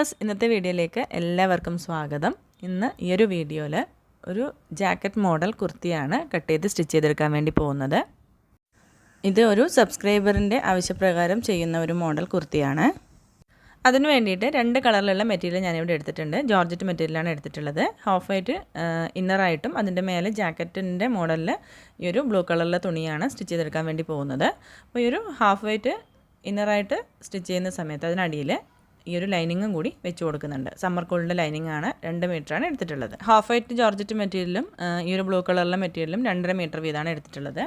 Viewers, ഇന്നത്തെ വീഡിയോയിലേക്ക് എല്ലാവർക്കും സ്വാഗതം. ഇന്ന് ഈ ഒരു വീഡിയോയിൽ ഒരു ജാക്കറ്റ് മോഡൽ കുർത്തിയാണ് കട്ട് ചെയ്ത് സ്റ്റിച്ച് ചെയ്തെടുക്കാൻ വേണ്ടി പോകുന്നത്. ഇത് ഒരു സബ്സ്ക്രൈബറിൻ്റെ ആവശ്യപ്രകാരം ചെയ്യുന്ന ഒരു മോഡൽ കുർത്തിയാണ്. അതിന് വേണ്ടിയിട്ട് 2 കളറിലുള്ള മെറ്റീരിയൽ ഞാനിവിടെ എടുത്തിട്ടുണ്ട്. ജോർജറ്റ് മെറ്റീരിയലാണ് എടുത്തിട്ടുള്ളത്. ഹാഫ് വൈറ്റ് ഇന്നറായിട്ടും അതിൻ്റെ മേലെ ജാക്കറ്റിൻ്റെ മോഡലിൽ ഈ ഒരു ബ്ലൂ കളറിലെ തുണിയാണ് സ്റ്റിച്ച് ചെയ്തെടുക്കാൻ വേണ്ടി പോകുന്നത്. അപ്പോൾ ഈ ഒരു ഹാഫ് വൈറ്റ് ഇന്നറായിട്ട് സ്റ്റിച്ച് ചെയ്യുന്ന സമയത്ത് അതിനടിയിൽ ഈ ഒരു ലൈനിങ്ങും കൂടി വെച്ച് കൊടുക്കുന്നുണ്ട്. സമ്മർ കൂളിൻ്റെ ലൈനിങ് ആണ് 2 മീറ്ററാണ് എടുത്തിട്ടുള്ളത്. ഹാഫ് വൈറ്റ് ജോർജറ്റ് മെറ്റീരിയലും ഈ ഒരു ബ്ലൂ കളറിലെ മെറ്റീരിയലും 2.5 മീറ്റർ വീതമാണ് എടുത്തിട്ടുള്ളത്.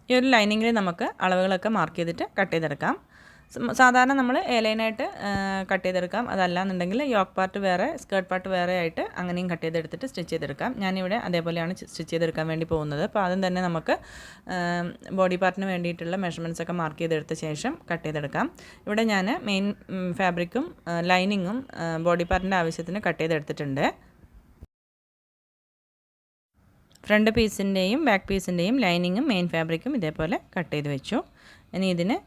ഈ ഒരു ലൈനിങ്ങിൽ നമുക്ക് അളവുകളൊക്കെ മാർക്ക് ചെയ്തിട്ട് കട്ട് ചെയ്തെടുക്കാം. സാധാരണ നമ്മൾ എ ലൈനായിട്ട് കട്ട് ചെയ്തെടുക്കാം. അതല്ലാന്നുണ്ടെങ്കിൽ യോക്ക് പാർട്ട് വേറെ, സ്കേർട്ട് പാർട്ട് വേറെ ആയിട്ട് അങ്ങനെയും കട്ട് ചെയ്തെടുത്തിട്ട് സ്റ്റിച്ച് ചെയ്തെടുക്കാം. ഞാനിവിടെ അതേപോലെയാണ് സ്റ്റിച്ച് ചെയ്തെടുക്കാൻ വേണ്ടി പോകുന്നത്. അപ്പോൾ ആദ്യം തന്നെ നമുക്ക് ബോഡി പാർട്ടിന് വേണ്ടിയിട്ടുള്ള മെഷർമെൻറ്റ്സ് ഒക്കെ മാർക്ക് ചെയ്തെടുത്ത ശേഷം കട്ട് ചെയ്തെടുക്കാം. ഇവിടെ ഞാൻ മെയിൻ ഫാബ്രിക്കും ലൈനിങ്ങും ബോഡി പാർട്ടിൻ്റെ ആവശ്യത്തിന് കട്ട് ചെയ്തെടുത്തിട്ടുണ്ട്. ഫ്രണ്ട് പീസിൻ്റെയും ബാക്ക് പീസിൻ്റെയും ലൈനിങ്ങും മെയിൻ ഫാബ്രിക്കും ഇതേപോലെ കട്ട് ചെയ്ത് വെച്ചു. ഇനി ഇതിന്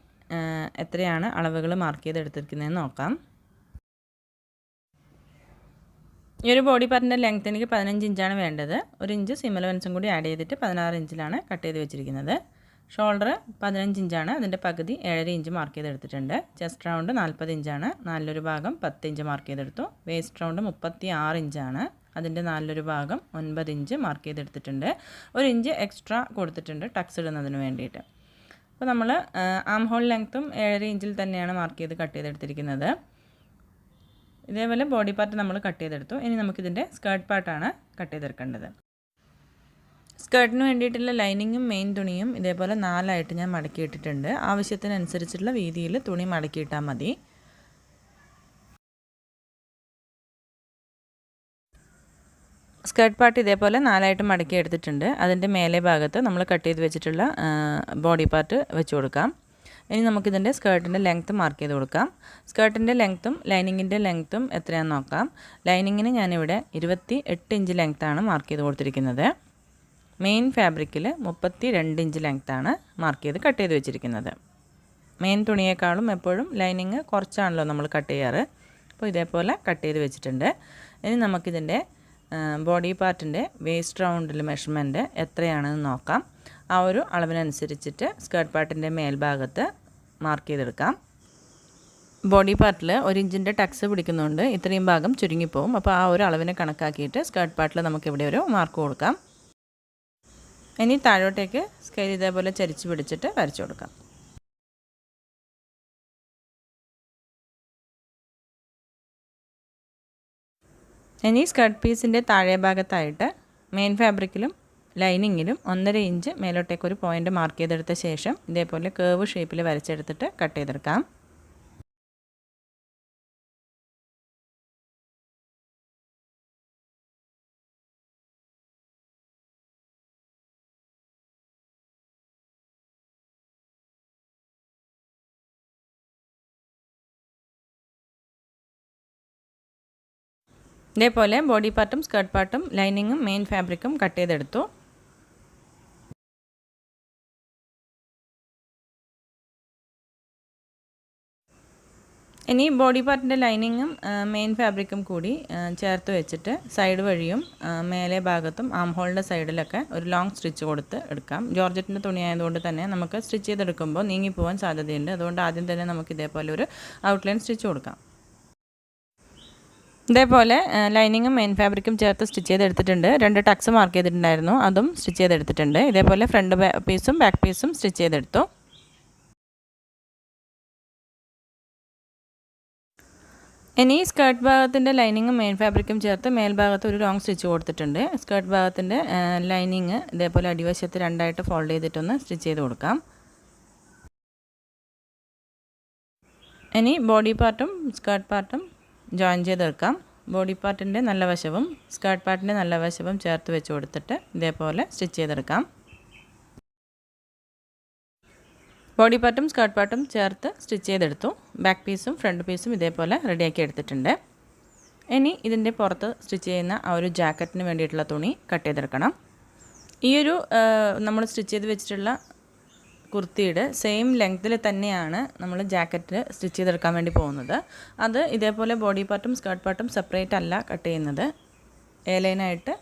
എത്രയാണ് അളവുകൾ മാർക്ക് ചെയ്തെടുത്തിരിക്കുന്നതെന്ന് നോക്കാം. ഈ ഒരു ബോഡി പാർട്ടിൻ്റെ ലെങ്ത്ത് എനിക്ക് 15 ഇഞ്ചാണ് വേണ്ടത്. 1 ഇഞ്ച് സിം അലവൻസും കൂടി ആഡ് ചെയ്തിട്ട് 16 ഇഞ്ചിലാണ് കട്ട് ചെയ്ത് വെച്ചിരിക്കുന്നത്. ഷോൾഡർ 15 ഇഞ്ചാണ്, അതിൻ്റെ പകുതി 7.5 ഇഞ്ച് മാർക്ക് ചെയ്തെടുത്തിട്ടുണ്ട്. ചെസ്റ്റ് റൗണ്ട് 40 ഇഞ്ചാണ്, 4 ഭാഗം 10 ഇഞ്ച് മാർക്ക് ചെയ്തെടുത്തു. വേസ്റ്റ് റൗണ്ട് 36 ഇഞ്ചാണ്, അതിൻ്റെ 4 ഭാഗം 9 ഇഞ്ച് മാർക്ക് ചെയ്തെടുത്തിട്ടുണ്ട്. 1 ഇഞ്ച് എക്സ്ട്രാ കൊടുത്തിട്ടുണ്ട് ടക്സ് ഇടുന്നതിന് വേണ്ടിയിട്ട്. അപ്പോൾ നമ്മൾ ആം ഹോൾ ലെങ്ത്തും 7.5 ഇഞ്ചിൽ തന്നെയാണ് മാർക്ക് ചെയ്ത് കട്ട് ചെയ്തെടുത്തിരിക്കുന്നത്. ഇതേപോലെ ബോഡി പാർട്ട് നമ്മൾ കട്ട് ചെയ്തെടുത്തു. ഇനി നമുക്കിതിൻ്റെ സ്കേർട്ട് പാർട്ടാണ് കട്ട് ചെയ്തെടുക്കേണ്ടത്. സ്കേർട്ടിന് വേണ്ടിയിട്ടുള്ള ലൈനിങ്ങും മെയിൻ തുണിയും ഇതേപോലെ 4 ആയിട്ട് ഞാൻ മടക്കിയിട്ടിട്ടുണ്ട്. ആവശ്യത്തിനനുസരിച്ചുള്ള വീതിയിൽ തുണി മടക്കിയിട്ടാൽ മതി. സ്കേർട്ട് പാർട്ട് ഇതേപോലെ 4 ആയിട്ട് മടക്കി എടുത്തിട്ടുണ്ട്. അതിൻ്റെ മേലെ ഭാഗത്ത് നമ്മൾ കട്ട് ചെയ്ത് വെച്ചിട്ടുള്ള ബോഡി പാർട്ട് വെച്ച് കൊടുക്കാം. ഇനി നമുക്കിതിൻ്റെ സ്കേർട്ടിൻ്റെ ലെങ്ത്ത് മാർക്ക് ചെയ്ത് കൊടുക്കാം. സ്കേർട്ടിൻ്റെ ലെങ്ത്തും ലൈനിങ്ങിൻ്റെ ലെങ്ത്തും എത്രയാണെന്ന് നോക്കാം. ലൈനിങ്ങിന് ഞാനിവിടെ 28 ഇഞ്ച് ലെങ്ത്താണ് മാർക്ക് ചെയ്ത് കൊടുത്തിരിക്കുന്നത്. മെയിൻ ഫാബ്രിക്കിൽ 32 ഇഞ്ച് ലെങ്ത്താണ് മാർക്ക് ചെയ്ത് കട്ട് ചെയ്ത് വെച്ചിരിക്കുന്നത്. മെയിൻ തുണിയേക്കാളും എപ്പോഴും ലൈനിങ് കുറച്ചാണല്ലോ നമ്മൾ കട്ട് ചെയ്യാറ്. അപ്പോൾ ഇതേപോലെ കട്ട് ചെയ്ത് വെച്ചിട്ടുണ്ട്. ഇനി നമുക്കിതിൻ്റെ ബോഡി പാർട്ടിൻ്റെ വേസ്റ്റ് റൗണ്ടിൽ മെഷർമെൻറ്റ് എത്രയാണെന്ന് നോക്കാം. ആ ഒരു അളവിനനുസരിച്ചിട്ട് സ്കേർട്ട് പാർട്ടിൻ്റെ മേൽഭാഗത്ത് മാർക്ക് ചെയ്തെടുക്കാം. ബോഡി പാർട്ടിൽ 1 ഇഞ്ചിൻ്റെ ടക്സ് പിടിക്കുന്നുണ്ട്, ഇത്രയും ഭാഗം ചുരുങ്ങിപ്പോവും. അപ്പോൾ ആ ഒരു അളവിനെ കണക്കാക്കിയിട്ട് സ്കേർട്ട് പാർട്ടിൽ നമുക്കിവിടെ ഒരു മാർക്ക് കൊടുക്കാം. ഇനി താഴോട്ടേക്ക് സ്കെയിൽ ഇതേപോലെ ചരിച്ച് പിടിച്ചിട്ട് വരച്ചു കൊടുക്കാം. ഇനി സ്കേർട്ട് പീസിൻ്റെ താഴെ ഭാഗത്തായിട്ട് മെയിൻ ഫാബ്രിക്കിലും ലൈനിങ്ങിലും 1.5 ഇഞ്ച് മേലോട്ടേക്ക് ഒരു പോയിൻ്റ് മാർക്ക് ചെയ്തെടുത്ത ശേഷം ഇതേപോലെ കേർവ് ഷേപ്പിൽ വരച്ചെടുത്തിട്ട് കട്ട് ചെയ്തെടുക്കാം. ഇതേപോലെ ബോഡി പാർട്ടും സ്കേർട്ട് പാർട്ടും ലൈനിങ്ങും മെയിൻ ഫാബ്രിക്കും കട്ട് ചെയ്തെടുത്തു. ഇനി ബോഡി പാർട്ടിൻ്റെ ലൈനിങ്ങും മെയിൻ ഫാബ്രിക്കും കൂടി ചേർത്ത് വെച്ചിട്ട് സൈഡ് വഴിയും മേലെ ഭാഗത്തും ആം ഹോളിൻ്റെ സൈഡിലൊക്കെ ഒരു ലോങ് സ്റ്റിച്ച് കൊടുത്ത് എടുക്കാം. ജോർജറ്റിൻ്റെ തുണിയായതുകൊണ്ട് തന്നെ നമുക്ക് സ്റ്റിച്ച് ചെയ്തെടുക്കുമ്പോൾ നീങ്ങിപ്പോവാൻ സാധ്യതയുണ്ട്. അതുകൊണ്ട് ആദ്യം തന്നെ നമുക്ക് ഇതേപോലെ ഒരു ഔട്ട്ലൈൻ സ്റ്റിച്ച് കൊടുക്കാം. ഇതേപോലെ ലൈനിങ്ങും മെയിൻ ഫാബ്രിക്കും ചേർത്ത് സ്റ്റിച്ച് ചെയ്തെടുത്തിട്ടുണ്ട്. 2 ടക്സ് മാർക്ക് ചെയ്തിട്ടുണ്ടായിരുന്നു, അതും സ്റ്റിച്ച് ചെയ്തെടുത്തിട്ടുണ്ട്. ഇതേപോലെ ഫ്രണ്ട് പീസും ബാക്ക് പീസും സ്റ്റിച്ച് ചെയ്തെടുത്തു. ഇനി സ്കേർട്ട് ഭാഗത്തിൻ്റെ ലൈനിങ്ങും മെയിൻ ഫാബ്രിക്കും ചേർത്ത് മേൽഭാഗത്ത് ഒരു ലോങ് സ്റ്റിച്ച് കൊടുത്തിട്ടുണ്ട്. സ്കേർട്ട് ഭാഗത്തിൻ്റെ ലൈനിങ് ഇതേപോലെ അടിവശത്ത് 2 ആയിട്ട് ഫോൾഡ് ചെയ്തിട്ടൊന്ന് സ്റ്റിച്ച് ചെയ്ത് കൊടുക്കാം. ഇനി ബോഡി പാർട്ടും സ്കേർട്ട് പാർട്ടും ജോയിൻ ചെയ്തെടുക്കാം. ബോഡി പാർട്ടിൻ്റെ നല്ല വശവും സ്കേർട്ട് പാർട്ടിൻ്റെ നല്ല വശവും ചേർത്ത് വെച്ച് കൊടുത്തിട്ട് ഇതേപോലെ സ്റ്റിച്ച് ചെയ്തെടുക്കാം. ബോഡി പാർട്ടും സ്കേർട്ട് പാർട്ടും ചേർത്ത് സ്റ്റിച്ച് ചെയ്തെടുത്തു. ബാക്ക് പീസും ഫ്രണ്ട് പീസും ഇതേപോലെ റെഡിയാക്കി എടുത്തിട്ടുണ്ട്. ഇനി ഇതിൻ്റെ പുറത്ത് സ്റ്റിച്ച് ചെയ്യുന്ന ആ ഒരു ജാക്കറ്റിന് വേണ്ടിയിട്ടുള്ള തുണി കട്ട് ചെയ്തെടുക്കണം. ഈ ഒരു നമ്മൾ സ്റ്റിച്ച് ചെയ്ത് വെച്ചിട്ടുള്ള കുർത്തിയുടെ സെയിം ലെങ്ത്തിൽ തന്നെയാണ് നമ്മൾ ജാക്കറ്റ് സ്റ്റിച്ച് ചെയ്തെടുക്കാൻ വേണ്ടി പോകുന്നത്. അത് ഇതേപോലെ ബോഡി പാർട്ടും സ്കേർട്ട് പാർട്ടും സെപ്പറേറ്റ് അല്ല കട്ട് ചെയ്യുന്നത്, എ ലൈനായിട്ട്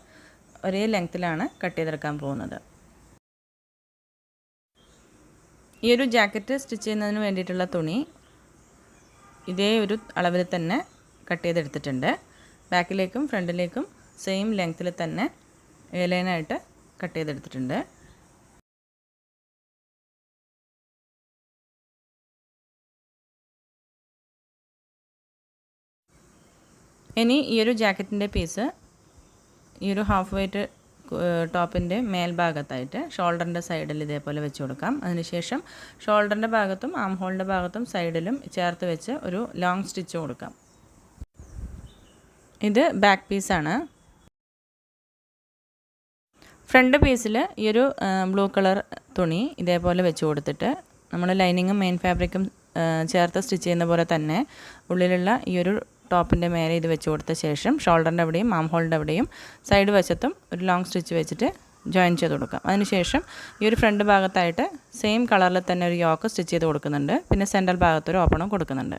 ഒരേ ലെങ്ത്തിലാണ് കട്ട് ചെയ്തെടുക്കാൻ പോകുന്നത്. ഈ ഒരു ജാക്കറ്റ് സ്റ്റിച്ച് ചെയ്യുന്നതിന് വേണ്ടിയിട്ടുള്ള തുണി ഇതേ ഒരു അളവിൽ തന്നെ കട്ട് ചെയ്തെടുത്തിട്ടുണ്ട്. ബാക്കിലേക്കും ഫ്രണ്ടിലേക്കും സെയിം ലെങ്ത്തിൽ തന്നെ എ ലൈനായിട്ട് കട്ട് ചെയ്തെടുത്തിട്ടുണ്ട്. ഇനി ഈ ഒരു ജാക്കറ്റിൻ്റെ പീസ് ഈ ഒരു ഹാഫ് വൈറ്റ് ടോപ്പിൻ്റെ മേൽഭാഗത്തായിട്ട് ഷോൾഡറിൻ്റെ സൈഡിൽ ഇതേപോലെ വെച്ച് കൊടുക്കാം. അതിനുശേഷം ഷോൾഡറിൻ്റെ ഭാഗത്തും ആം ഹോളിൻ്റെ ഭാഗത്തും സൈഡിലും ചേർത്ത് വെച്ച് ഒരു ലോങ് സ്റ്റിച്ച് കൊടുക്കാം. ഇത് ബാക്ക് പീസാണ്. ഫ്രണ്ട് പീസിൽ ഈ ഒരു ബ്ലൂ കളർ തുണി ഇതേപോലെ വെച്ച് കൊടുത്തിട്ട് നമ്മൾ ലൈനിങ്ങും മെയിൻ ഫാബ്രിക്കും ചേർത്ത് സ്റ്റിച്ച് ചെയ്യുന്ന പോലെ തന്നെ ഉള്ളിലുള്ള ഈ ഒരു ടോപ്പിൻ്റെ മേലെ ഇത് വെച്ച് കൊടുത്ത ശേഷം ഷോൾഡറിൻ്റെ അവിടെയും ആം ഹോളിൻ്റെ അവിടെയും സൈഡ് വശത്തും ഒരു ലോങ് സ്റ്റിച്ച് വെച്ചിട്ട് ജോയിൻ ചെയ്ത് കൊടുക്കാം. അതിനുശേഷം ഈ ഒരു ഫ്രണ്ട് ഭാഗത്തായിട്ട് സെയിം കളറിൽ തന്നെ ഒരു യോക്ക് സ്റ്റിച്ച് ചെയ്ത് കൊടുക്കുന്നുണ്ട്. പിന്നെ സെൻട്രൽ ഭാഗത്തൊരു ഓപ്പണും കൊടുക്കുന്നുണ്ട്.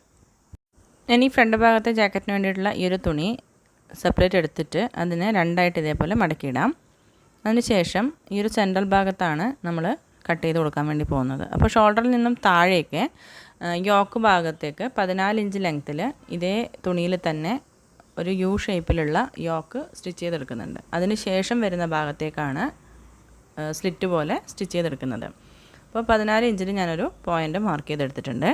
ഇനി ഫ്രണ്ട് ഭാഗത്തെ ജാക്കറ്റിന് വേണ്ടിയിട്ടുള്ള ഈ ഒരു തുണി സെപ്പറേറ്റ് എടുത്തിട്ട് അതിനെ രണ്ടായിട്ട് ഇതേപോലെ മടക്കിയിടാം. അതിനുശേഷം ഈ ഒരു സെൻട്രൽ ഭാഗത്താണ് നമ്മൾ കട്ട് ചെയ്ത് കൊടുക്കാൻ വേണ്ടി പോകുന്നത്. അപ്പോൾ ഷോൾഡറിൽ നിന്നും താഴേക്ക് യോക്ക് ഭാഗത്തേക്ക് 14 ഇഞ്ച് ലെങ്ത്തിൽ ഇതേ തുണിയിൽ തന്നെ ഒരു യു ഷേപ്പിലുള്ള യോക്ക് സ്റ്റിച്ച് ചെയ്തെടുക്കുന്നുണ്ട്. അതിന് ശേഷം വരുന്ന ഭാഗത്തേക്കാണ് സ്ലിറ്റ് പോലെ സ്റ്റിച്ച് ചെയ്തെടുക്കുന്നത്. അപ്പോൾ 14 ഇഞ്ചിൽ ഞാനൊരു പോയിൻ്റ് മാർക്ക് ചെയ്തെടുത്തിട്ടുണ്ട്.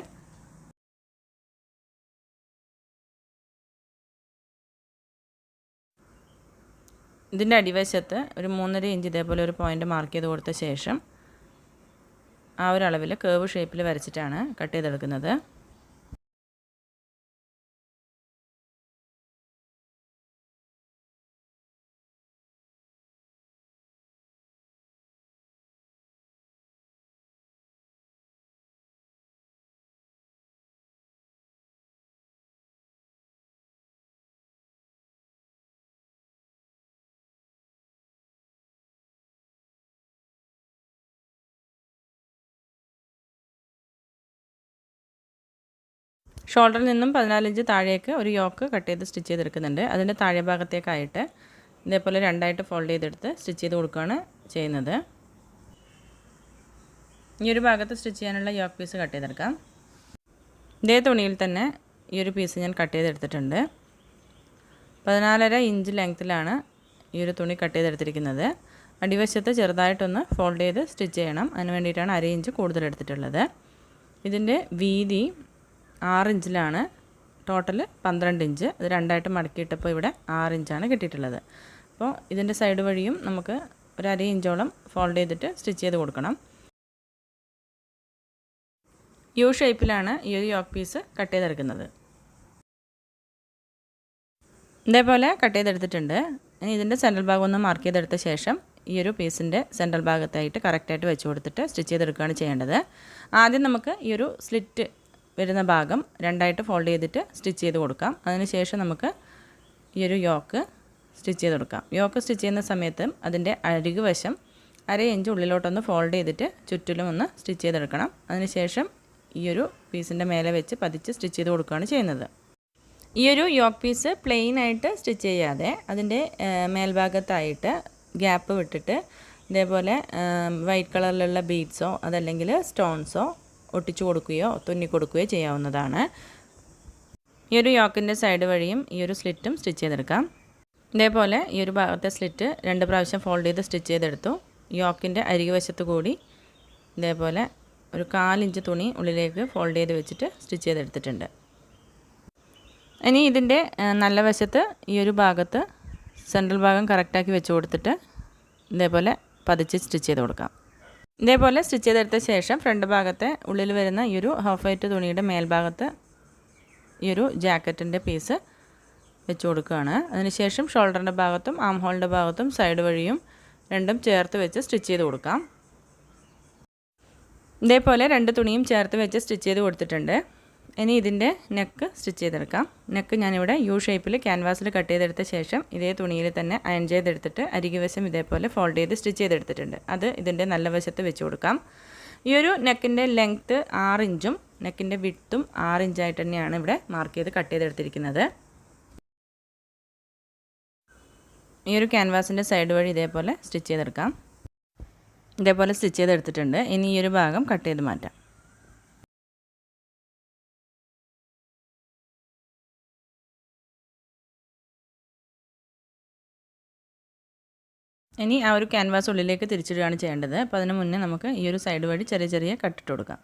ഇതിൻ്റെ അടിവശത്ത് ഒരു 3.5 ഇഞ്ച് ഇതേപോലെ ഒരു പോയിൻ്റ് മാർക്ക് ചെയ്ത് കൊടുത്ത ശേഷം ആ ഒരു അളവിൽ കേർവ് ഷേപ്പിൽ വരച്ചിട്ടാണ് കട്ട് ചെയ്തെടുക്കുന്നത്. ഷോൾഡറിൽ നിന്നും 14 ഇഞ്ച് താഴേക്ക് ഒരു യോക്ക് കട്ട് ചെയ്ത് സ്റ്റിച്ച് ചെയ്തെടുക്കുന്നുണ്ട്. അതിൻ്റെ താഴെ ഭാഗത്തേക്കായിട്ട് ഇതേപോലെ രണ്ടായിട്ട് ഫോൾഡ് ചെയ്തെടുത്ത് സ്റ്റിച്ച് ചെയ്ത് കൊടുക്കുകയാണ് ചെയ്യുന്നത്. ഈ ഒരു ഭാഗത്ത് സ്റ്റിച്ച് ചെയ്യാനുള്ള യോക്ക് പീസ് കട്ട് ചെയ്തെടുക്കാം. ഇതേ തുണിയിൽ തന്നെ ഈ ഒരു പീസ് ഞാൻ കട്ട് ചെയ്തെടുത്തിട്ടുണ്ട്. 14.5 ഇഞ്ച് ലെങ്ത്തിലാണ് ഈ ഒരു തുണി കട്ട് ചെയ്തെടുത്തിരിക്കുന്നത്. അടിവശത്ത് ചെറുതായിട്ടൊന്ന് ഫോൾഡ് ചെയ്ത് സ്റ്റിച്ച് ചെയ്യണം. അതിന് വേണ്ടിയിട്ടാണ് 1/2 ഇഞ്ച് കൂടുതൽ എടുത്തിട്ടുള്ളത്. ഇതിൻ്റെ വീതി 6 ഇഞ്ചിലാണ്. Total 12 inch. ഇത് രണ്ടായിട്ട് മടക്കിയിട്ടപ്പോൾ ഇവിടെ 6 ഇഞ്ചാണ് കിട്ടിയിട്ടുള്ളത്. അപ്പോൾ ഇതിൻ്റെ സൈഡ് വഴിയും നമുക്ക് ഒരു 1/2 ഇഞ്ചോളം ഫോൾഡ് ചെയ്തിട്ട് സ്റ്റിച്ച് ചെയ്ത് കൊടുക്കണം. യു ഷേപ്പിലാണ് ഈ ഒരു യോക്ക് പീസ് കട്ട് ചെയ്തെടുക്കുന്നത്. ഇതേപോലെ കട്ട് ചെയ്തെടുത്തിട്ടുണ്ട്. ഇനി ഇതിൻ്റെ സെൻട്രൽ ഭാഗം ഒന്ന് മാർക്ക് ചെയ്തെടുത്ത ശേഷം ഈ ഒരു പീസിൻ്റെ സെൻട്രൽ ഭാഗത്തായിട്ട് കറക്റ്റായിട്ട് വെച്ച് കൊടുത്തിട്ട് സ്റ്റിച്ച് ചെയ്തെടുക്കുകയാണ് ചെയ്യേണ്ടത്. ആദ്യം നമുക്ക് ഈ ഒരു സ്ലിറ്റ് വരുന്ന ഭാഗം രണ്ടായിട്ട് ഫോൾഡ് ചെയ്തിട്ട് സ്റ്റിച്ച് ചെയ്ത് കൊടുക്കാം. അതിനുശേഷം നമുക്ക് ഈ ഒരു യോക്ക് സ്റ്റിച്ച് ചെയ്ത് കൊടുക്കാം. യോക്ക് സ്റ്റിച്ച് ചെയ്യുന്ന സമയത്ത് അതിൻ്റെ അരികു വശം 1/2 ഇഞ്ച് ഉള്ളിലോട്ടൊന്ന് ഫോൾഡ് ചെയ്തിട്ട് ചുറ്റിലും ഒന്ന് സ്റ്റിച്ച് ചെയ്തെടുക്കണം. അതിനുശേഷം ഈ ഒരു പീസിൻ്റെ മേലെ വെച്ച് പതിച്ച് സ്റ്റിച്ച് ചെയ്ത് കൊടുക്കുകയാണ് ചെയ്യുന്നത്. ഈ ഒരു യോക്ക് പീസ് പ്ലെയിൻ ആയിട്ട് സ്റ്റിച്ച് ചെയ്യാതെ അതിൻ്റെ മേൽഭാഗത്തായിട്ട് ഗ്യാപ്പ് വിട്ടിട്ട് ഇതേപോലെ വൈറ്റ് കളറിലുള്ള ബീഡ്സോ അതല്ലെങ്കിൽ സ്റ്റോൺസോ ഒട്ടിച്ചു കൊടുക്കുകയോ തുന്നി കൊടുക്കുകയോ ചെയ്യാവുന്നതാണ്. ഈ ഒരു യോക്കിൻ്റെ സൈഡ് വഴിയും ഈ ഒരു സ്ലിറ്റും സ്റ്റിച്ച് ചെയ്തെടുക്കാം. ഇതേപോലെ ഈ ഒരു ഭാഗത്തെ സ്ലിറ്റ് 2 പ്രാവശ്യം ഫോൾഡ് ചെയ്ത് സ്റ്റിച്ച് ചെയ്തെടുത്തു. യോക്കിൻ്റെ അരികുവശത്ത് കൂടി ഇതേപോലെ ഒരു 1/4 ഇഞ്ച് തുണി ഉള്ളിലേക്ക് ഫോൾഡ് ചെയ്ത് വെച്ചിട്ട് സ്റ്റിച്ച് ചെയ്തെടുത്തിട്ടുണ്ട്. ഇനി ഇതിൻ്റെ നല്ല വശത്ത് ഈ ഒരു ഭാഗത്ത് സെൻട്രൽ ഭാഗം കറക്റ്റാക്കി വെച്ച് കൊടുത്തിട്ട് ഇതേപോലെ പതിച്ച് സ്റ്റിച്ച് ചെയ്ത് കൊടുക്കാം. ഇതേപോലെ സ്റ്റിച്ച് ചെയ്തെടുത്ത ശേഷം ഫ്രണ്ട് ഭാഗത്തെ ഉള്ളിൽ വരുന്ന ഈ ഒരു ഹാഫ് വൈറ്റ് തുണിയുടെ മേൽഭാഗത്ത് ഈ ഒരു ജാക്കറ്റിൻ്റെ പീസ് വെച്ച് കൊടുക്കുകയാണ്. അതിനുശേഷം ഷോൾഡറിൻ്റെ ഭാഗത്തും ആം ഹോളിൻ്റെ ഭാഗത്തും സൈഡ് വഴിയും രണ്ടും ചേർത്ത് വെച്ച് സ്റ്റിച്ച് ചെയ്ത് കൊടുക്കാം. ഇതേപോലെ 2 തുണിയും ചേർത്ത് വെച്ച് സ്റ്റിച്ച് ചെയ്ത് കൊടുത്തിട്ടുണ്ട്. ഇനി ഇതിൻ്റെ നെക്ക് സ്റ്റിച്ച് ചെയ്തെടുക്കാം. നെക്ക് ഞാനിവിടെ യു ഷേപ്പിൽ ക്യാൻവാസിൽ കട്ട് ചെയ്തെടുത്ത ശേഷം ഇതേ തുണിയിൽ തന്നെ അയൺ ചെയ്തെടുത്തിട്ട് അരികുവശം ഇതേപോലെ ഫോൾഡ് ചെയ്ത് സ്റ്റിച്ച് ചെയ്തെടുത്തിട്ടുണ്ട്. അത് ഇതിൻ്റെ നല്ല വശത്ത് വെച്ച് കൊടുക്കാം. ഈ ഒരു നെക്കിൻ്റെ ലെങ്ത്ത് 6 ഇഞ്ചും നെക്കിൻ്റെ വിഡ്ത്തും 6 ഇഞ്ചായിട്ട് തന്നെയാണ് ഇവിടെ മാർക്ക് ചെയ്ത് കട്ട് ചെയ്തെടുത്തിരിക്കുന്നത്. ഈ ഒരു ക്യാൻവാസിൻ്റെ സൈഡ് വഴി ഇതേപോലെ സ്റ്റിച്ച് ചെയ്തെടുക്കാം. ഇതേപോലെ സ്റ്റിച്ച് ചെയ്തെടുത്തിട്ടുണ്ട്. ഇനി ഈ ഒരു ഭാഗം കട്ട് ചെയ്ത് മാറ്റാം. ഇനി ആ ഒരു ക്യാൻവാസ് ഉള്ളിലേക്ക് തിരിച്ചിടുകയാണ് ചെയ്യേണ്ടത്. അപ്പോൾ അതിന് മുന്നേ നമുക്ക് ഈ ഒരു സൈഡ് വഴി ചെറിയ ചെറിയ കട്ടിട്ട് കൊടുക്കാം.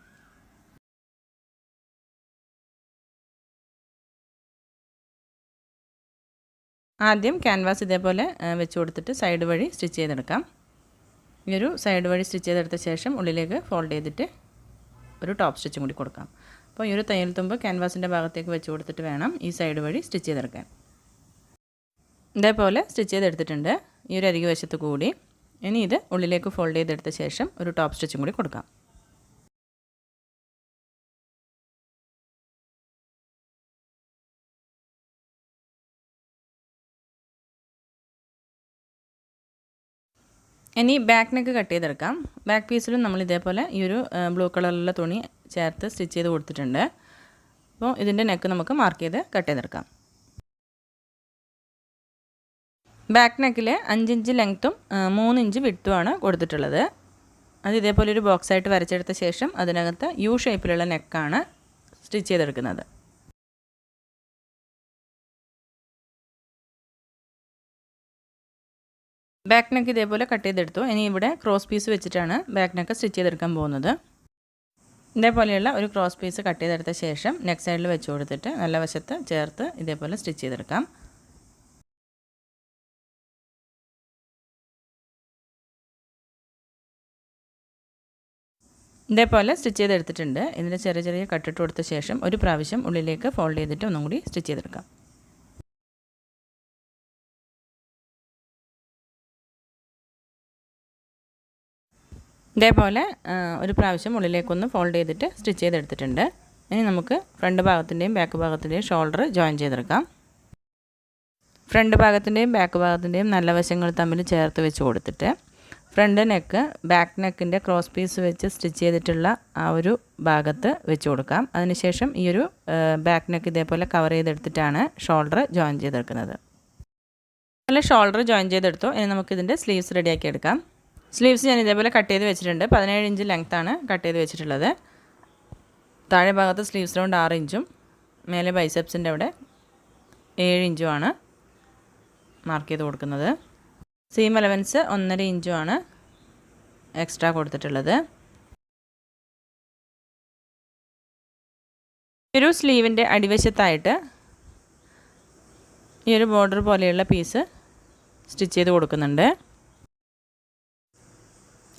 ആദ്യം ക്യാൻവാസ് ഇതേപോലെ വെച്ച് കൊടുത്തിട്ട് സൈഡ് വഴി സ്റ്റിച്ച് ചെയ്തെടുക്കാം. ഈ ഒരു സൈഡ് വഴി സ്റ്റിച്ച് ചെയ്തെടുത്ത ശേഷം ഉള്ളിലേക്ക് ഫോൾഡ് ചെയ്തിട്ട് ഒരു ടോപ്പ് സ്റ്റിച്ചും കൂടി കൊടുക്കാം. അപ്പോൾ ഈ ഒരു തയ്യൽ തുമ്പ് ക്യാൻവാസിൻ്റെ ഭാഗത്തേക്ക് വെച്ച് കൊടുത്തിട്ട് വേണം ഈ സൈഡ് വഴി സ്റ്റിച്ച് ചെയ്തെടുക്കാൻ. ഇതേപോലെ സ്റ്റിച്ച് ചെയ്തെടുത്തിട്ടുണ്ട് ഈ ഒരു അരികു വശത്ത് കൂടി. ഇനി ഇത് ഉള്ളിലേക്ക് ഫോൾഡ് ചെയ്തെടുത്ത ശേഷം ഒരു ടോപ്പ് സ്റ്റിച്ചും കൂടി കൊടുക്കാം. ഇനി ബാക്ക് നെക്ക് കട്ട് ചെയ്തെടുക്കാം. ബാക്ക് പീസിലും നമ്മൾ ഇതേപോലെ ഈ ഒരു ബ്ലൂ കളറിലുള്ള തുണി ചേർത്ത് സ്റ്റിച്ച് ചെയ്ത് കൊടുത്തിട്ടുണ്ട്. അപ്പോൾ ഇതിൻ്റെ നെക്ക് നമുക്ക് മാർക്ക് ചെയ്ത് കട്ട് ചെയ്തെടുക്കാം. ബാക്ക് നെക്കിൽ 5 ഇഞ്ച് ലെങ്ത്തും 3 ഇഞ്ച് വിഡ്ത്തുമാണ് കൊടുത്തിട്ടുള്ളത്. അത് ഇതേപോലെ ഒരു ബോക്സായിട്ട് വരച്ചെടുത്ത ശേഷം അതിനകത്ത് യു ഷേപ്പിലുള്ള നെക്കാണ് സ്റ്റിച്ച് ചെയ്തെടുക്കുന്നത്. ബാക്ക് നെക്ക് ഇതേപോലെ കട്ട് ചെയ്തെടുത്തു. ഇനി ഇവിടെ ക്രോസ് പീസ് വെച്ചിട്ടാണ് ബാക്ക് നെക്ക് സ്റ്റിച്ച് ചെയ്തെടുക്കാൻ പോകുന്നത്. ഇതേപോലെയുള്ള ഒരു ക്രോസ് പീസ് കട്ട് ചെയ്തെടുത്ത ശേഷം നെക്ക് സൈഡിൽ വെച്ച് കൊടുത്തിട്ട് നല്ല വശത്ത് ചേർത്ത് ഇതേപോലെ സ്റ്റിച്ച് ചെയ്തെടുക്കാം. ഇതേപോലെ സ്റ്റിച്ച് ചെയ്തെടുത്തിട്ടുണ്ട്. ഇതിൻ്റെ ചെറിയ ചെറിയ കട്ടിട്ട് കൊടുത്ത ശേഷം ഒരു പ്രാവശ്യം ഉള്ളിലേക്ക് ഫോൾഡ് ചെയ്തിട്ട് ഒന്നും കൂടി സ്റ്റിച്ച് ചെയ്തെടുക്കാം. ഇതേപോലെ ഒരു പ്രാവശ്യം ഉള്ളിലേക്കൊന്ന് ഫോൾഡ് ചെയ്തിട്ട് സ്റ്റിച്ച് ചെയ്തെടുത്തിട്ടുണ്ട്. ഇനി നമുക്ക് ഫ്രണ്ട് ഭാഗത്തിൻ്റെയും ബാക്ക് ഭാഗത്തിൻ്റെയും ഷോൾഡർ ജോയിൻ ചെയ്തെടുക്കാം. ഫ്രണ്ട് ഭാഗത്തിൻ്റെയും ബാക്ക് ഭാഗത്തിൻ്റെയും നല്ല വശങ്ങൾ തമ്മിൽ ചേർത്ത് വെച്ച് കൊടുത്തിട്ട് ഫ്രണ്ട് നെക്ക് ബാക്ക് നെക്കിൻ്റെ ക്രോസ് പീസ് വെച്ച് സ്റ്റിച്ച് ചെയ്തിട്ടുള്ള ആ ഒരു ഭാഗത്ത് വെച്ച് കൊടുക്കാം. അതിനുശേഷം ഈ ഒരു ബാക്ക് നെക്ക് ഇതേപോലെ കവർ ചെയ്തെടുത്തിട്ടാണ് ഷോൾഡർ ജോയിൻ ചെയ്തെടുക്കുന്നത്. നല്ല ഷോൾഡർ ജോയിൻ ചെയ്തെടുത്തു. ഇനി നമുക്കിതിൻ്റെ സ്ലീവ്സ് റെഡിയാക്കി എടുക്കാം. സ്ലീവ്സ് ഞാൻ ഇതേപോലെ കട്ട് ചെയ്ത് വെച്ചിട്ടുണ്ട്. 17 ഇഞ്ച് ലെങ്ത്താണ് കട്ട് ചെയ്ത് വെച്ചിട്ടുള്ളത്. താഴെ ഭാഗത്ത് സ്ലീവ്സ് റൗണ്ട് 6 ഇഞ്ചും മേലെ ബൈസെപ്സിൻ്റെ അവിടെ 7 ഇഞ്ചുമാണ് മാർക്ക് ചെയ്ത് കൊടുക്കുന്നത്. സീം അലവൻസ് 1.5 ഇഞ്ചുമാണ് എക്സ്ട്രാ കൊടുത്തിട്ടുള്ളത്. ഈ ഒരു സ്ലീവിൻ്റെ അടിവശത്തായിട്ട് ഈ ഒരു ബോർഡർ പോലെയുള്ള പീസ് സ്റ്റിച്ച് ചെയ്ത് കൊടുക്കുന്നുണ്ട്.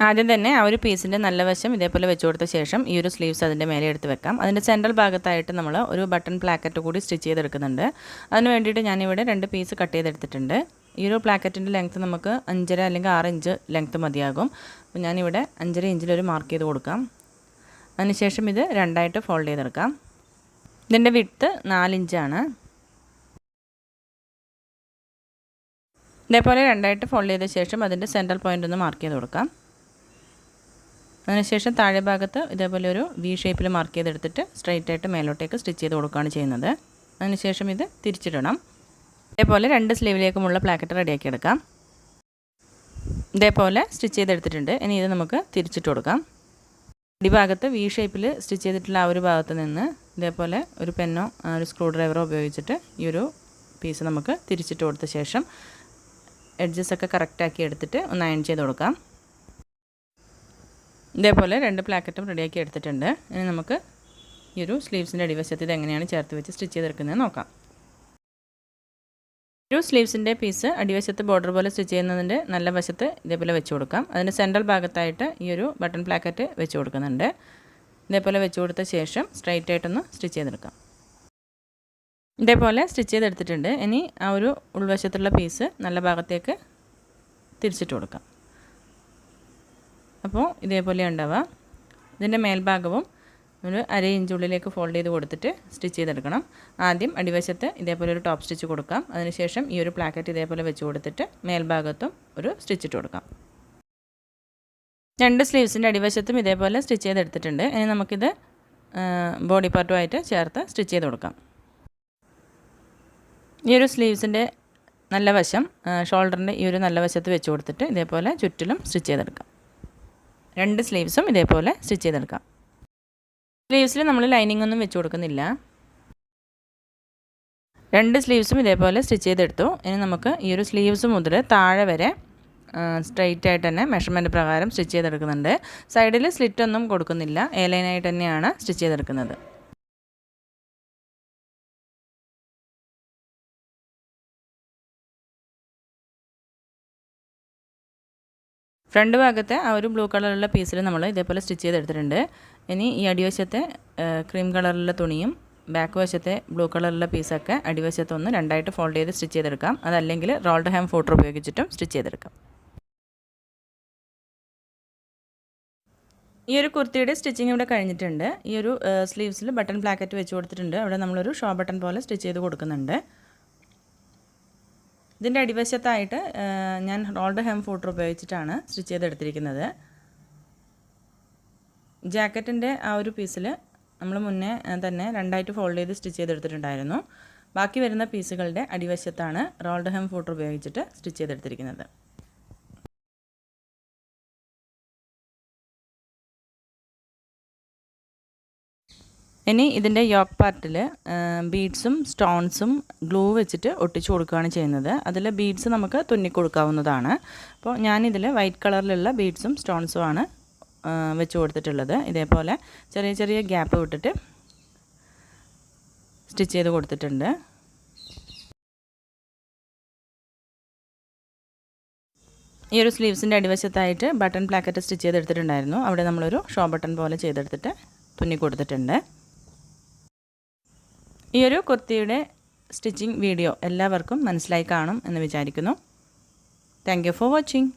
ആദ്യം തന്നെ ആ ഒരു പീസിൻ്റെ നല്ല വശം ഇതേപോലെ വെച്ച് കൊടുത്ത ശേഷം ഈ ഒരു സ്ലീവ്സ് അതിൻ്റെ മേലെ എടുത്ത് വെക്കാം. അതിൻ്റെ സെൻട്രൽ ഭാഗത്തായിട്ട് നമ്മൾ ഒരു ബട്ടൺ പ്ലാക്കറ്റ് കൂടി സ്റ്റിച്ച് ചെയ്തെടുക്കുന്നുണ്ട്. അതിന് വേണ്ടിയിട്ട് ഞാനിവിടെ 2 പീസ് കട്ട് ചെയ്തെടുത്തിട്ടുണ്ട്. ഈ ഒരു പ്ലാക്കറ്റിൻ്റെ ലെങ്ത്ത് നമുക്ക് 5.5 അല്ലെങ്കിൽ 6 ഇഞ്ച് ലെങ്ത്ത് മതിയാകും. അപ്പോൾ ഞാനിവിടെ 5.5 ഇഞ്ചിലൊരു മാർക്ക് ചെയ്ത് കൊടുക്കാം. അതിനുശേഷം ഇത് 2ആയിട്ട് ഫോൾഡ് ചെയ്തെടുക്കാം. ഇതിൻ്റെ വിഡ്ത്ത് 4 ഇഞ്ചാണ്. ഇതേപോലെ 2ആയിട്ട് ഫോൾഡ് ചെയ്ത ശേഷം അതിൻ്റെ സെൻട്രൽ പോയിൻ്റ് ഒന്ന് മാർക്ക് ചെയ്ത് കൊടുക്കാം. അതിനുശേഷം താഴെ ഭാഗത്ത് ഇതേപോലെ ഒരു വി ഷേപ്പിൽ മാർക്ക് ചെയ്തെടുത്തിട്ട് സ്ട്രെയിറ്റ് ആയിട്ട് മേലോട്ടേക്ക് സ്റ്റിച്ച് ചെയ്ത് കൊടുക്കുകയാണ് ചെയ്യുന്നത്. അതിനുശേഷം ഇത് തിരിച്ചിടണം. ഇതേപോലെ 2 സ്ലീവിലേക്കുമുള്ള പ്ലാക്കറ്റ് റെഡിയാക്കി എടുക്കാം. ഇതേപോലെ സ്റ്റിച്ച് ചെയ്തെടുത്തിട്ടുണ്ട്. ഇനി ഇത് നമുക്ക് തിരിച്ചിട്ട് കൊടുക്കാം. അടിഭാഗത്ത് വി ഷേപ്പിൽ സ്റ്റിച്ച് ചെയ്തിട്ടുള്ള ആ ഒരു ഭാഗത്ത് നിന്ന് ഇതേപോലെ ഒരു പെന്നോ ഒരു സ്ക്രൂ ഡ്രൈവറോ ഉപയോഗിച്ചിട്ട് ഈ ഒരു പീസ് നമുക്ക് തിരിച്ചിട്ട് കൊടുത്ത ശേഷം എഡ്ജസൊക്കെ കറക്റ്റാക്കി എടുത്തിട്ട് ഒന്ന് അയൺ ചെയ്ത് കൊടുക്കാം. ഇതേപോലെ 2 പ്ലാക്കറ്റും റെഡിയാക്കി എടുത്തിട്ടുണ്ട്. ഇനി നമുക്ക് ഈ ഒരു സ്ലീവ്സിൻ്റെ അടിവശത്ത് ഇത് എങ്ങനെയാണ് ചേർത്ത് വെച്ച് സ്റ്റിച്ച് ചെയ്തെടുക്കുന്നത് നോക്കാം. ഒരു സ്ലീവ്സിൻ്റെ പീസ് അടിവശത്ത് ബോർഡർ പോലെ സ്റ്റിച്ച് ചെയ്യുന്നതിൻ്റെ നല്ല വശത്ത് ഇതേപോലെ വെച്ച് കൊടുക്കാം. അതിൻ്റെ സെൻട്രൽ ഭാഗത്തായിട്ട് ഈ ഒരു ബട്ടൺ പ്ലാക്കറ്റ് വെച്ച് കൊടുക്കുന്നുണ്ട്. ഇതേപോലെ വെച്ച് കൊടുത്ത ശേഷം സ്ട്രൈറ്റ് ആയിട്ടൊന്ന് സ്റ്റിച്ച് ചെയ്തെടുക്കാം. ഇതേപോലെ സ്റ്റിച്ച് ചെയ്തെടുത്തിട്ടുണ്ട്. ഇനി ആ ഒരു ഉൾവശത്തുള്ള പീസ് നല്ല ഭാഗത്തേക്ക് തിരിച്ചിട്ട് കൊടുക്കാം. അപ്പോൾ ഇതേപോലെ ഉണ്ടാവുക. ഇതിൻ്റെ മേൽഭാഗവും ഒരു 1/2 ഇഞ്ച് ഉള്ളിലേക്ക് ഫോൾഡ് ചെയ്ത് കൊടുത്തിട്ട് സ്റ്റിച്ച് ചെയ്തെടുക്കണം. ആദ്യം അടിവശത്ത് ഇതേപോലെ ഒരു ടോപ്പ് സ്റ്റിച്ച് കൊടുക്കാം. അതിനുശേഷം ഈ ഒരു പ്ലാക്കറ്റ് ഇതേപോലെ വെച്ച് കൊടുത്തിട്ട് മേൽഭാഗത്തും ഒരു സ്റ്റിച്ച് ഇട്ട് കൊടുക്കാം. രണ്ട് സ്ലീവ്സിൻ്റെ അടിവശത്തും ഇതേപോലെ സ്റ്റിച്ച് ചെയ്തെടുത്തിട്ടുണ്ട്. ഇനി നമുക്കിത് ബോഡി പാർട്ടുമായിട്ട് ചേർത്ത് സ്റ്റിച്ച് ചെയ്ത് കൊടുക്കാം. ഈ ഒരു സ്ലീവ്സിൻ്റെ നല്ല വശം ഷോൾഡറിൻ്റെ ഈ ഒരു നല്ല വശത്ത് വെച്ച് കൊടുത്തിട്ട് ഇതേപോലെ ചുറ്റിലും സ്റ്റിച്ച് ചെയ്തെടുക്കാം. രണ്ട് സ്ലീവ്സും ഇതേപോലെ സ്റ്റിച്ച് ചെയ്തെടുക്കാം. സ്ലീവ്സിൽ നമ്മൾ ലൈനിങ് ഒന്നും വെച്ച് കൊടുക്കുന്നില്ല. രണ്ട് സ്ലീവ്സും ഇതേപോലെ സ്റ്റിച്ച് ചെയ്തെടുത്തു. ഇനി നമുക്ക് ഈ ഒരു സ്ലീവ്സ് മുതൽ താഴെ വരെ സ്ട്രെയിറ്റ് ആയിട്ട് തന്നെ മെഷർമെൻറ്റ് പ്രകാരം സ്റ്റിച്ച് ചെയ്തെടുക്കുന്നുണ്ട്. സൈഡിൽ സ്ലിറ്റ് ഒന്നും കൊടുക്കുന്നില്ല, എ ലൈനായിട്ട് തന്നെയാണ് സ്റ്റിച്ച് ചെയ്തെടുക്കുന്നത്. ഫ്രണ്ട് ഭാഗത്തെ ആ ഒരു ബ്ലൂ കളറുള്ള പീസിൽ നമ്മൾ ഇതേപോലെ സ്റ്റിച്ച് ചെയ്തെടുത്തിട്ടുണ്ട്. ഇനി ഈ അടിവശത്തെ ക്രീം കളറുള്ള തുണിയും ബാക്ക് വശത്തെ ബ്ലൂ കളറുള്ള പീസൊക്കെ അടിവശത്തൊന്ന് രണ്ടായിട്ട് ഫോൾഡ് ചെയ്ത് സ്റ്റിച്ച് ചെയ്തെടുക്കാം. അതല്ലെങ്കിൽ റോൾഡ് ഹാം ഫോട്ടർ ഉപയോഗിച്ചിട്ടും സ്റ്റിച്ച് ചെയ്തെടുക്കാം. ഈ ഒരു കുർത്തിയുടെ സ്റ്റിച്ചിങ് ഇവിടെ കഴിഞ്ഞിട്ടുണ്ട്. ഈ ഒരു സ്ലീവ്സിൽ ബട്ടൺ പ്ലാക്കറ്റ് വെച്ച് കൊടുത്തിട്ടുണ്ട്. അവിടെ നമ്മളൊരു ഷോ ബട്ടൺ പോലെ സ്റ്റിച്ച് ചെയ്ത് കൊടുക്കുന്നുണ്ട്. ഇതിൻ്റെ അടിവശത്തായിട്ട് ഞാൻ റോൾഡ് ഹെം ഫൂട്ടർ ഉപയോഗിച്ചിട്ടാണ് സ്റ്റിച്ച് ചെയ്തെടുത്തിരിക്കുന്നത്. ജാക്കറ്റിൻ്റെ ആ ഒരു പീസിൽ നമ്മൾ മുന്നേ തന്നെ രണ്ടായിട്ട് ഫോൾഡ് ചെയ്ത് സ്റ്റിച്ച് ചെയ്തെടുത്തിട്ടുണ്ടായിരുന്നു. ബാക്കി വരുന്ന പീസുകളുടെ അടിവശത്താണ് റോൾഡ് ഹെം ഫൂട്ടർ ഉപയോഗിച്ചിട്ട് സ്റ്റിച്ച് ചെയ്തെടുത്തിരിക്കുന്നത്. ഇനി ഇതിൻ്റെ യോക്ക് പാർട്ടിൽ ബീഡ്സും സ്റ്റോൺസും ഗ്ലൂ വെച്ചിട്ട് ഒട്ടിച്ചു കൊടുക്കുകയാണ് ചെയ്യുന്നത്. അതിൽ ബീഡ്സ് നമുക്ക് തുന്നിക്കൊടുക്കാവുന്നതാണ്. അപ്പോൾ ഞാനിതിൽ വൈറ്റ് കളറിലുള്ള ബീഡ്സും സ്റ്റോൺസുമാണ് വെച്ച് കൊടുത്തിട്ടുള്ളത്. ഇതേപോലെ ചെറിയ ചെറിയ ഗ്യാപ്പ് വിട്ടിട്ട് സ്റ്റിച്ച് ചെയ്ത് കൊടുത്തിട്ടുണ്ട്. ഈ ഒരു സ്ലീവ്സിൻ്റെ അടിവശത്തായിട്ട് ബട്ടൺ പ്ലാക്കറ്റ് സ്റ്റിച്ച് ചെയ്തെടുത്തിട്ടുണ്ടായിരുന്നു. അവിടെ നമ്മളൊരു ഷോ ബട്ടൺ പോലെ ചെയ്തെടുത്തിട്ട് തുന്നി കൊടുത്തിട്ടുണ്ട്. ഈ ഒരു കുർത്തിയുടെ സ്റ്റിച്ചിങ് വീഡിയോ എല്ലാവർക്കും മനസ്സിലായി കാണും എന്ന് വിചാരിക്കുന്നു. Thank you for watching.